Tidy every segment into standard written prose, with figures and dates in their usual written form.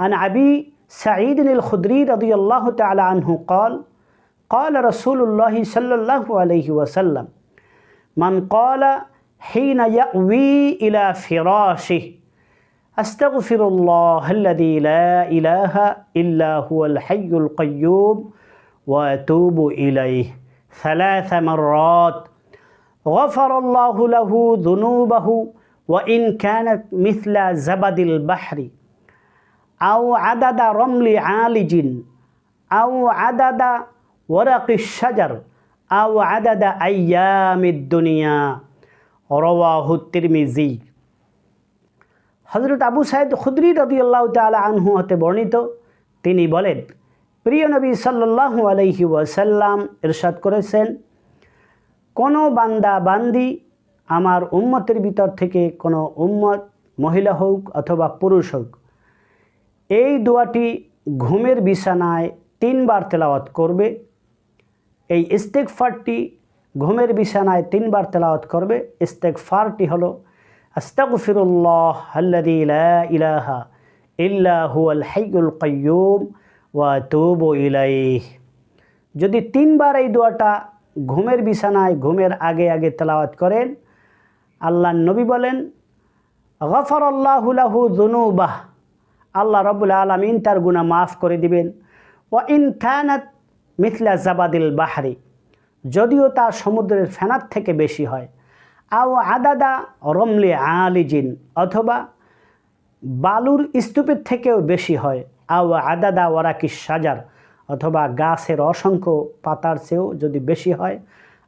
عن أبي سعيد الخدري رضي الله تعالى عنه قال قال رسول الله صلى الله عليه وسلم من قال حين يأوي إلى فراشه أستغفر الله الذي لا إله إلا هو الحي القيوم وأتوب إليه 3 مرات غفر الله له ذنوبه وإن كانت مثل زبد البحر أو عدد رمل عالج أو عدد ورق الشجر أو عدد أيام الدنيا رواه الترمذي। হযরত আবু সাঈদ খুদরি রাদিয়াল্লাহু তাআলা আনহু হতে বর্ণিত, তিনি বলেন, প্রিয় নবী সাল্লাল্লাহু আলাইহি ওয়াসাল্লাম ইরশাদ করেছেন, কোনো বান্দা বান্দি আমার উম্মতের ভিতর থেকে কোনো উম্মত, মহিলা হোক অথবা পুরুষ হোক, এই দোয়াটি ঘুমের বিছানায় 3 বার তেলাওয়াত করবে। এই ইস্তেগফারটি ঘুমের বিছানায় 3 বার তেলাওয়াত করবে। ইস্তেগফারটি হলো আস্তাগফিরুল্লাহ আল্লাযী লা ইলাহা ইল্লা হুয়াল হাইয়ুল কাইয়্যুম ওয়া আতুবু ইলাইহি। যদি 3 বার এই দোয়াটা ঘুমের বিছানায় ঘুমের আগে আগে তেলাওয়াত করেন, আল্লাহর নবী বলেন, গফারাল্লাহু লাহু যুনুবাহ, আল্লাহ রাব্বুল আলামিন তার গুনাহ মাফ করে দিবেন। ওয়া ইন কানাত মিথলা জাবাদিল বাহরি, যদিও তা সমুদ্রের ফেনার থেকে বেশি হয়। আও আদাদা রমলি আলিজিন, অথবা বালুর স্তূপের থেকেও বেশি হয়। আও আদাদা ওয়ারাকিস সাজার, অথবা গাছের অসংখ্য পাতার চেয়েও যদি বেশি হয়।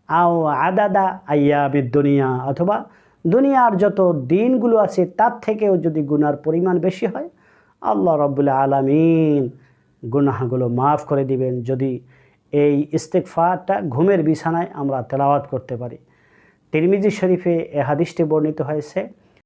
আও আদাদা আইয়ামিদ দুনিয়া, অথবা দুনিয়ার যত দিনগুলো আছে তার থেকেও যদি গুনার পরিমাণ বেশি হয়, আল্লাহ রাব্বুল আলামিন গুনাহগুলো মাফ করে দিবেন, যদি এই ইস্তেগফারটা ঘুমের বিছানায় আমরা তেলাওয়াত করতে পারি। তিরমিজি শরীফে এ হাদিসটি বর্ণিত হয়েছে।